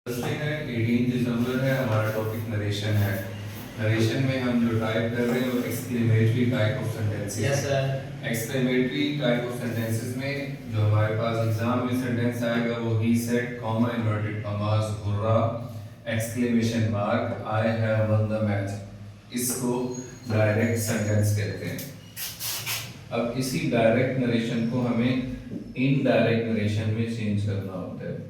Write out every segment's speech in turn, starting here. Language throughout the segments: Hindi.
थर्सडे है 18 दिसंबर है। हमारा टॉपिक नरेशन है। नरेशन में हम जो टाइप कर रहे हैं वो exclamatory type of sentences. Yes sir. Exclamatory type of sentences में जो हमारे पास एग्जाम में सेंटेंस आएगा वो ही said, comma, inverted commas, hurrah, exclamation mark, I have won the match. इसको डायरेक्ट सेंटेंस कहते हैं। अब इसी डायरेक्ट नरेशन को हमें इनडायरेक्ट नरेशन में चेंज करना होता है।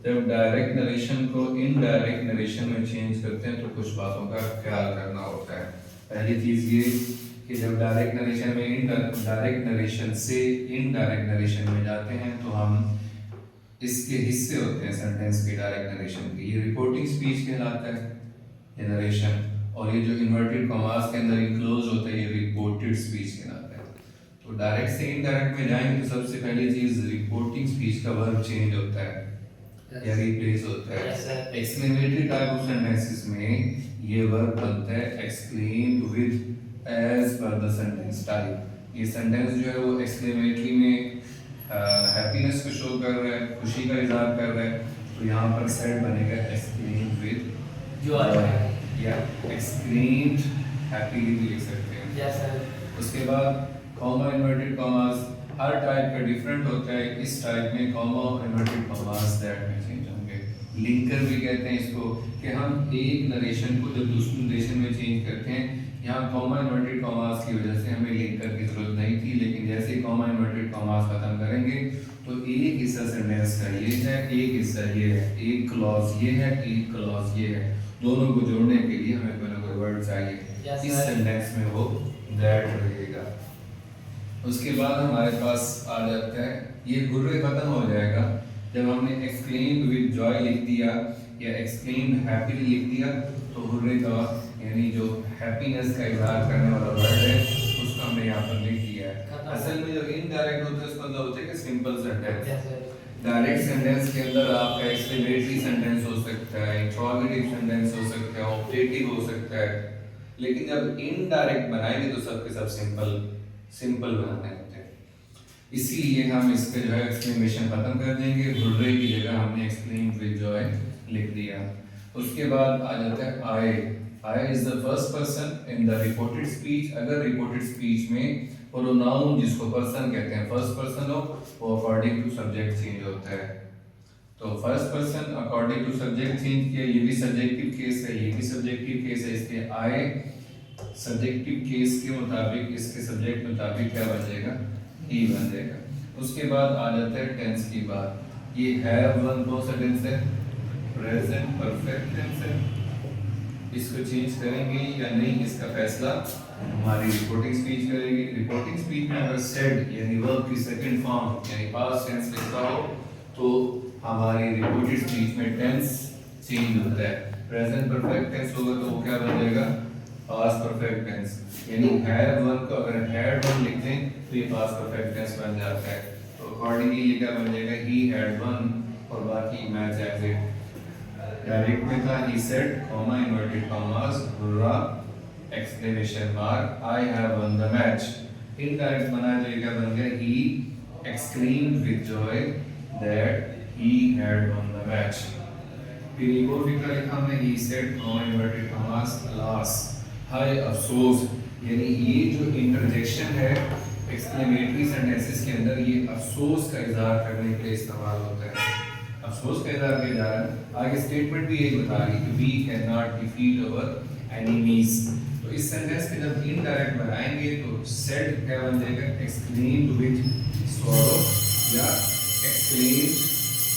जब डायरेक्ट नरेशन को इनडायरेक्ट नरेशन में चेंज करते हैं तो कुछ बातों का ख्याल करना होता है। पहली चीज ये कि जब डायरेक्ट नरेशन में डायरेक्ट नरेशन से इनडायरेक्ट नरेशन में जाते हैं तो हम इसके हिस्से होते हैं सेंटेंस के डायरेक्ट नरेशन के। ये रिपोर्टिंग स्पीच कहलाता है, ये नरेशन, और ये जो इन्वर्टेड कॉमास के अंदर इंक्लोज होता है ये रिपोर्टेड स्पीच कहलाता है। तो डायरेक्ट से इनडायरेक्ट में जाएंगे तो सबसे पहली चीज रिपोर्टिंग स्पीच का वर्ब चेंज होता है या रिप्लेस होता है। एक्सक्लेमेटरी टाइप ऑफ सेंटेंसेस में ये वर्ब बनता है exclaimed with as per the sentence type. ये सेंटेंस जो है वो एक्सक्लेमेटरी में हैप्पीनेस को शो कर रहा है, खुशी का इजहार कर रहा है, तो यहाँ पर सेड बनेगा एक्सक्लेम्ड विद जॉय या एक्सक्लेम्ड हैप्पीली भी लिख सकते हैं। Yes sir. उसके बाद कॉमा, इन्वर्टेड कॉमास, हर टाइप का डिफरेंट होता है। इस टाइप में कॉमा और इन्वर्टेड कॉमास दैट में चेंज होंगे। लिंकर भी कहते हैं इसको कि हम एक नरेशन को जब दूसरे नरेशन में चेंज करते हैं, यहाँ कॉमा इन्वर्टेड कॉमास की वजह से हमें लिंकर की जरूरत नहीं थी, लेकिन जैसे कॉमा इन्वर्टेड कॉमास खत्म करेंगे तो एक हिस्सा सेंटेंस का ये है, एक हिस्सा ये है, एक क्लॉज ये है, एक क्लॉज ये है, दोनों को जोड़ने के लिए हमें कोई ना कोई वर्ड चाहिए। इस सेंटेंस में वो दैट रहेगा। उसके बाद हमारे पास आ जाता है ये हुर्रे खत्म हो जाएगा जब हमने एक्सक्लेम्ड विद जॉय लिख दिया या एक्सक्लेम्ड हैप्पीली लिख दिया, तो हुर्रे का यानी जो हैप्पीनेस का इजहार करने वाला वर्ड है उसको हमने यहाँ पर लिख दिया है। असल में जो इनडायरेक्ट होता है उसका मतलब होता है कि सिंपल सेंटेंस। डायरेक्ट सेंटेंस के अंदर आपका एक्सक्लेमेटरी सेंटेंस हो सकता है, इंट्रोगेटिव सेंटेंस हो सकता है, ऑब्जेक्टिव हो सकता है, लेकिन जब इनडायरेक्ट बनाएंगे तो सबके सब सिंपल बनाने होते हैं। इसीलिए हम इसके जो है एक्सक्लेमेशन खत्म कर देंगे, हुर्रे की जगह हमने एक्सक्लेम्ड विद जॉय लिख दिया। उसके बाद आ जाता है I is the first person in the reported speech. अगर रिपोर्टेड स्पीच में प्रोनाउन जिसको पर्सन कहते हैं फर्स्ट पर्सन हो, वो अकॉर्डिंग टू सब्जेक्ट चेंज होता है। तो first person according to subject change किया, ये भी सब्जेक्टिव केस है, ये भी सब्जेक्टिव केस है, इसलिए आई सब्जेक्टिव केस के मुताबिक इसके सब्जेक्ट मुताबिक क्या बन जाएगा, ही बन जाएगा। उसके बाद आ जाता है टेंस की बात। ये हैव वन कौन सा टेंस है, प्रेजेंट परफेक्ट टेंस है। इसको चेंज करेंगे या नहीं इसका फैसला हमारी रिपोर्टिंग स्पीच करेगी। रिपोर्टिंग स्पीच में अगर सेड यानी वर्ब की सेकंड फॉर्म यानी पास्ट टेंस लिखा हो तो हमारी रिपोर्टेड स्पीच में टेंस चेंज होता है। प्रेजेंट परफेक्ट टेंस होगा तो वो क्या बन जाएगा, पास्ट परफेक्ट टेंस। यानी हैव वन को अगर हैड वन लिख दें तो ये पास्ट परफेक्ट टेंस बन जाता है। तो अकॉर्डिंगली ये क्या बन जाएगा, ही हैड वन, और बाकी मैच एज इट। डायरेक्ट में था he said, comma, inverted commas, hurrah, exclamation mark, I have won the match. Indirect बना तो ये क्या बन गया, he exclaimed with joy that he had won the match. फिर एक और फिक्र लिखा हमने, he said, comma, inverted commas, alas, हाय अफसोस। यानी ये जो इंटरजेक्शन है एक्सक्लेमेटरी सेंटेंसेस के अंदर, ये अफसोस का इजहार करने के लिए इस्तेमाल होता है। अफसोस का इजहार किया जा रहा है। आगे स्टेटमेंट भी यही बता रही है, we can not defeat our enemies. तो इस सेंटेंस के जब इनडायरेक्ट बनाएंगे तो सेड क्या बन जाएगा, एक्सक्लेम्ड विद सॉरो या एक्सक्लेम्ड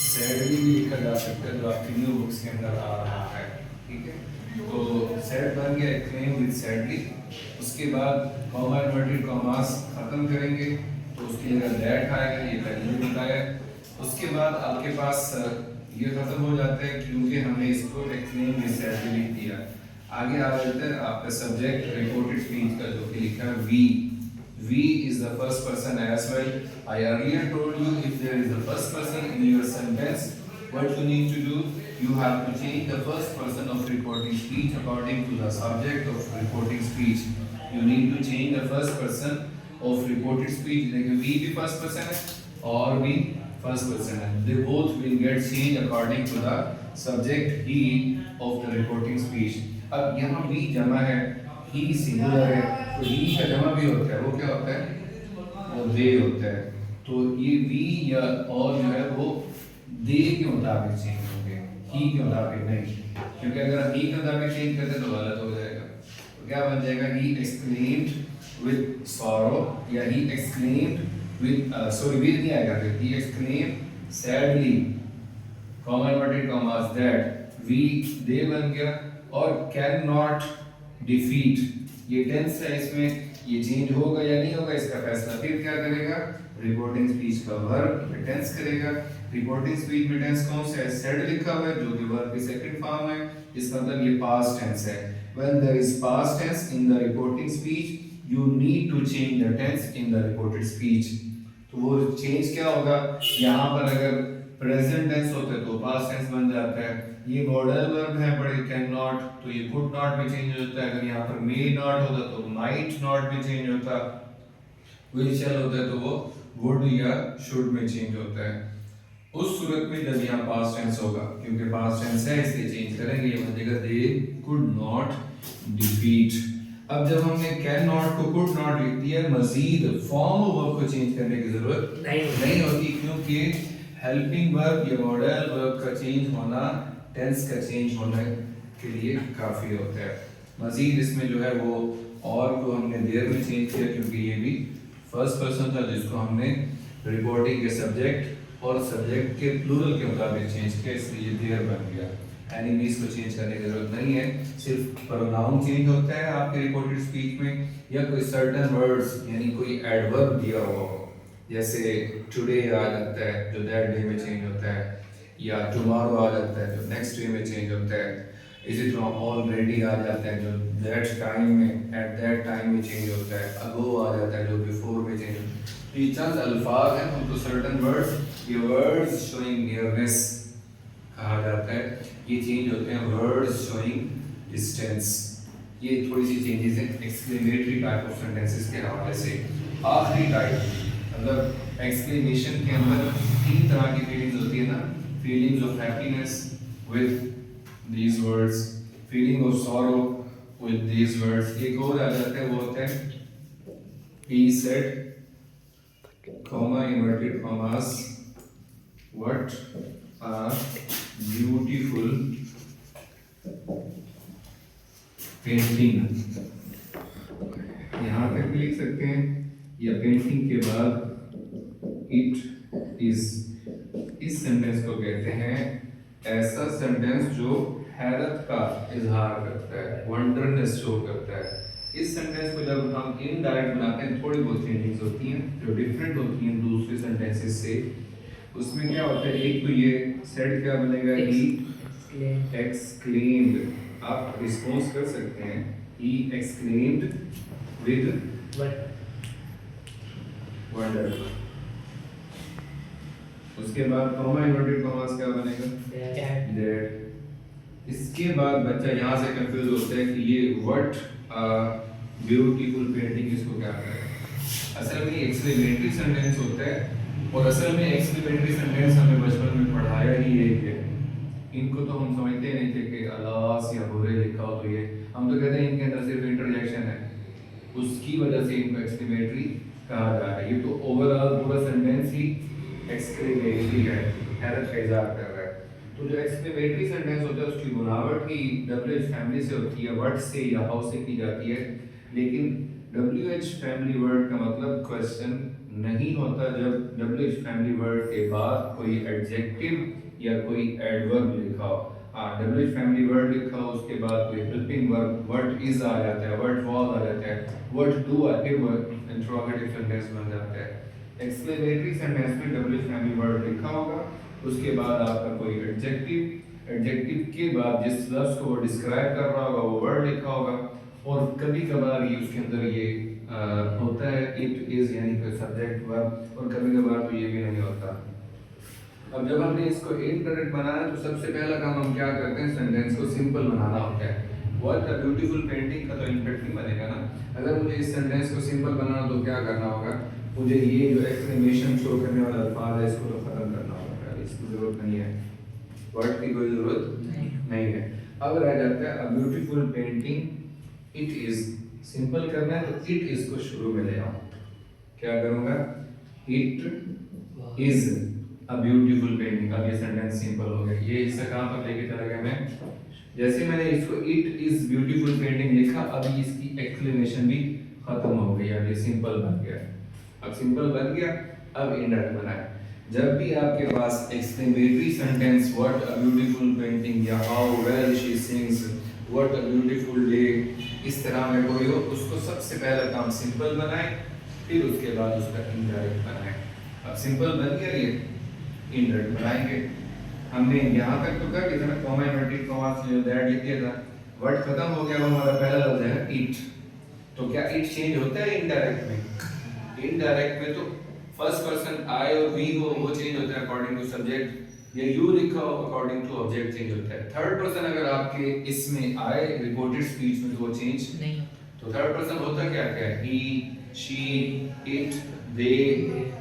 सैडली भी लिखा जा सकता है जो आपकी न्यू बुक्स के अंदर आ रहा है। ठीक है, तो सेड बन गया एक्सक्लेम्ड विद सैडली। उसके बाद कॉमा, इन्वर्टेड कॉमास खत्म करेंगे तो उसकी जगह दैट आएगा, ये पहले भी बताया। उसके बाद आपके पास ये खत्म हो जाता है क्योंकि हमने इसको एक्सक्लेम्ड विद सैडली लिख दिया। आगे आ जाता है आपका सब्जेक्ट रिपोर्टेड स्पीच का जो कि लिखा है we is the first person as well. I earlier told you if there is the first person in your sentence what you need to do, you have to change the first person of reporting speech according to the subject of reporting speech. You need to change the first person of reported speech, like we भी first person है और भी first person है, they both will get changed according to the subject he of the reporting speech. अब यहाँ वी जमा है, ही सिंगुलर है, तो ही का जमा भी होता है, वो क्या होता है, वो दे होता है। तो ये वी या और जो है वो दे के मुताबिक चेंज होंगे, ही के मुताबिक नहीं, क्योंकि अगर हम ही के मुताबिक चेंज करते तो गलत हो जाएगा। तो क्या बन जाएगा, ही एक्सक्लेम्ड विद सॉरो, या he exclaimed with sorry with नहीं आएगा, फिर he exclaimed sadly, comma inverted commas, that we they बन गया, और कैन नॉट डिफीट ये टेंस है, इसमें ये चेंज होगा या नहीं होगा इसका फैसला फिर क्या करेगा, रिपोर्टिंग स्पीच का वर्ब टेंस करेगा। रिपोर्टिंग स्पीच में टेंस कौन सा है, सेड लिखा हुआ है जो कि वर्ब की सेकंड फॉर्म है, इसका मतलब ये पास्ट टेंस है। When there is past tense in the reporting speech you need to change the tense in the reported speech. तो वो चेंज क्या होगा, यहाँ पर अगर प्रेजेंट टेंस होता तो पास्ट टेंस बन जाता है, ये मॉडल वर्ब है बड़े कैन नॉट, तो ये कुड नॉट में चेंज होता है, अगर यहाँ पर मे नॉट होता तो माइट नॉट में चेंज होता, विल शैल होता है तो वो वुड या शुड में चेंज होता है। उस सूरत में जब यहाँ पास्ट टेंस होगा, क्योंकि पास्ट टेंस है इसलिए चेंज करेंगे, ये बनेगा दे कुड नॉट डिफीट। अब जब हमने कैन नॉट को कुड नॉट लिख दिया, मजीद फॉर्म ऑफ वर्ब को चेंज करने की जरूरत नहीं होती, क्योंकि हेल्पिंग वर्ब या मॉडल वर्ब का चेंज होना टेंस का चेंज होने के लिए काफी होता है। मजीद इसमें जो है वो और को हमने देयर में चेंज किया, क्योंकि ये भी फर्स्ट पर्सन था जिसको हमने रिपोर्टिंग के सब्जेक्ट और सब्जेक्ट के प्लूरल के मुताबिक चेंज किया, इसलिए ये देयर बन गया। एनिमीज को चेंज करने की जरूरत नहीं है, सिर्फ प्रोनाउन चेंज होता है आपके रिपोर्टेड स्पीच में, या कोई सर्टेन वर्ड्स यानी कोई एडवर्ब दिया हुआ हो, जैसे टुडे आ जाता है जो दैट डे में चेंज होता है, या टुमारो आ जाता है जो नेक्स्ट डे में चेंज होता है, इसी तरह ऑलरेडी आ जाता है जो दैट टाइम में एट दैट टाइम में चेंज होता है, अगो आ जाता है जो बिफोर में चेंज होता है। तो ये चंद अल्फाज हैं, उनको सर्टेन वर्ड्स, ये वर्ड्स शोइंग नियरनेस कहा जाता है, ये चेंज होते हैं वर्ड्स शोइंग डिस्टेंस। ये थोड़ी सी चेंजेस हैं एक्सक्लेमेटरी टाइप ऑफ सेंटेंसेस के हवाले से। आखिरी टाइप मतलब एक्सक्लेमेशन के अंदर तीन तरह की फीलिंग्स होती है ना, feelings of happiness with these words, feeling of sorrow with these words, एक और आ जाता है वो होता है he said, comma inverted commas, what a beautiful painting, यहाँ तक भी लिख सकते हैं, या पेंटिंग के बाद it is, इस सेंटेंस को कहते हैं ऐसा सेंटेंस जो हैरत का इजहार करता है, वंडरनेस शो करता है। इस सेंटेंस को जब हम इनडायरेक्ट बनाते हैं थोड़ी बहुत चेंजिंग्स होती हैं जो डिफरेंट होती हैं दूसरे सेंटेंसेस से। उसमें क्या होता है, एक तो ये सेड क्या बनेगा, ही एक्सक्लेम्ड, आप रिस्पॉन्स कर सकते हैं, ही एक्सक्लेम्ड विद वंडर। उसके बाद कॉमा इन्वर्टेड कॉमास क्या बनेगा, दैट। इसके बाद बच्चा यहाँ से कंफ्यूज होता है कि ये व्हाट ब्यूटीफुल पेंटिंग इसको क्या करें। असल में एक्सक्लेमेटरी सेंटेंस होता है, और असल में एक्सक्लेमेटरी सेंटेंस हमें बचपन में पढ़ाया ही यही है। इनको तो हम समझते नहीं थे कि अलास या बुरे लिखा हो, तो ये हम तो कहते हैं इनके अंदर सिर्फ इंटरजेक्शन है, उसकी वजह से इनको एक्सक्लेमेटरी कहा जा रहा है। ये तो ओवरऑल पूरा सेंटेंस ही एक्सक्लेमेटरी है, हैरत का इज़हार कर रहा है। तो जो एक्सक्लेमेटरी सेंटेंस होता है उसकी बुनावट ही WH फैमिली से होती है, व्हाट से या हाउ से की जाती है, लेकिन WH फैमिली वर्ड का मतलब क्वेश्चन नहीं होता जब WH फैमिली वर्ड के बाद कोई एडजेक्टिव या कोई एडवर्ब लिखा हो। WH फैमिली वर्ड लिखा हो उसके बाद कोई हेल्पिंग वर्ब, व्हाट इज आ जाता है, व्हाट वाज आ जाता है, व्हाट डू आते हुए इंट्रोगेटिव सेंटेंस बन जाता है। एक्सक्लेमेटरी सेंटेंस में WH फैमिली वर्ड लिखा होगा, उसके बाद आपका कोई एडजेक्टिव, एडजेक्टिव के बाद जिस लफ्ज को वो डिस्क्राइब कर रहा होगा वो वर्ड लिखा होगा, और कभी कभार ये उसके अंदर ये होता है इट इज यानी कि सब्जेक्ट वर्ब, और कभी कभार तो ये भी नहीं होता। अब जब हमने इसको इनडायरेक्ट बनाया तो सबसे पहला काम हम क्या करते हैं, सेंटेंस को सिंपल बनाना होता है। व्हाट अ ब्यूटीफुल पेंटिंग का तो इम्पैक्ट नहीं बनेगा ना, अगर मुझे इस सेंटेंस को सिंपल बनाना तो क्या करना होगा, मुझे ये जो एक्सक्लेमेशन शो करने वाला अल्फाज है इसको तो खत्म करना होगा, इसकी जरूरत नहीं है। वर्ड की कोई जरूरत नहीं है। अब रह जाता है अ beautiful painting it is. Simple करना है तो इट इज को शुरू में ले आओ। क्या करूंगा? It is a beautiful painting. अब ये सेंटेंस सिंपल हो गया। ये हिस्सा कहां पर लेके चला गया मैं? जैसे मैंने इसको इट इज ब्यूटीफुल पेंटिंग लिखा, अभी इसकी एक्सक्लेमेशन भी खत्म हो गई। अब ये सिंपल बन गया। अब सिंपल बन गया, अब इंडायरेक्ट बनाए। जब भी आपके पास exclamatory sentence what a beautiful painting या how well she sings, what a beautiful day, इस तरह में कोई हो, उसको सबसे पहला काम सिंपल बनाए, फिर उसके बाद उसका इंडायरेक्ट बनाए। अब सिंपल बन गया, ये इंडायरेक्ट बनाएंगे। हमने यहाँ तक तो कर दिया था, comma inverted comma say that लिख दिया था। वर्ड खत्म हो गया, वो हमारा पहला लफ्ज है इट। तो क्या इट चेंज होता है इनडायरेक्ट में? इनडायरेक्ट में तो फर्स्ट पर्सन आई और वी हो, वो चेंज होता है अकॉर्डिंग टू सब्जेक्ट, या यू लिखा हो अकॉर्डिंग टू ऑब्जेक्ट चेंज होता है। थर्ड पर्सन अगर आपके इसमें आए रिपोर्टेड स्पीच में, तो वो चेंज नहीं। तो थर्ड पर्सन होता क्या क्या है? ही, शी, इट, दे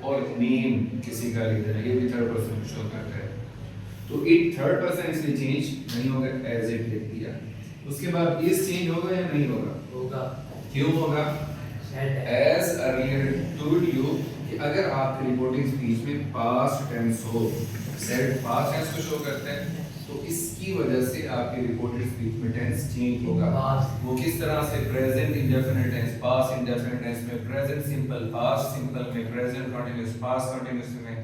और नेम किसी का लीडर है, ये भी थर्ड पर्सन को शो करता है। तो इट थर्ड पर्सन इसलिए चेंज नहीं होगा, एज इट लिख दिया। उसके बाद इज चेंज होगा या नहीं होगा? होगा। क्यों होगा? एज अर्लियर टोल्ड यू कि अगर आपकी रिपोर्टिंग स्पीच में पास्ट टेंस हो, सेड पास्ट टेंस को शो करते हैं, तो इसकी वजह से आपकी रिपोर्टेड स्पीच में टेंस चेंज होगा। वो किस तरह से? Present indefinite tense, past indefinite tense में प्रेजेंट सिंपल, पास्ट सिंपल में प्रेजेंट कंटीन्यूअस, पास्ट कंटीन्यूअस में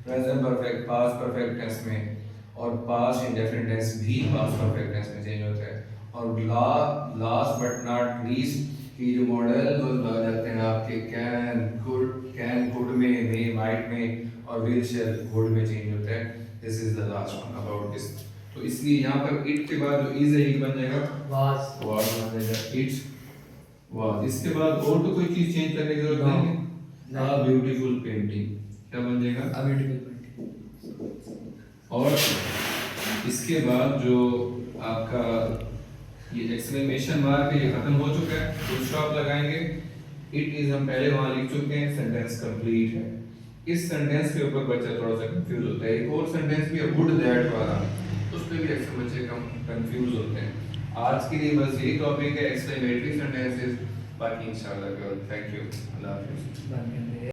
present perfect, past perfect tense में, और पास्ट इंडेफिनिट टेंस भी पास्ट परफेक्ट टेंस में चेंज होता है। और लास्ट बट नॉट लीस्ट की जो मॉडल वर्ब आ जाते हैं आपके कैन, कुड में, मे, माइट में, और विल, शैल, वुड में चेंज होता है। This is the last one about this. तो इसलिए यहाँ पर इट के बाद जो इज है, बन जाएगा वाज बन जाएगा, इट वाज। इसके बाद और तो कोई चीज चेंज करने की जरूरत नहीं है। अ ब्यूटीफुल पेंटिंग क्या बन जाएगा? अ ब्यूटीफुल पेंटिंग। और इसके बाद जो आपका ये एक्सक्लेमेशन मार्क है, ये खत्म हो चुका है, फुल स्टॉप लगाएंगे। इट इज हम पहले वहां लिख चुके हैं, सेंटेंस कंप्लीट है। इस सेंटेंस के ऊपर बच्चा थोड़ा सा कंफ्यूज होता है। एक और सेंटेंस भी है वुड दैट वाला, उस पे भी अक्सर बच्चे कम कंफ्यूज होते हैं। आज के लिए बस यही टॉपिक है, एक्सक्लेमेटरी सेंटेंसेस। बाकी इंशाल्लाह, थैंक यू, अल्लाह हाफिज़।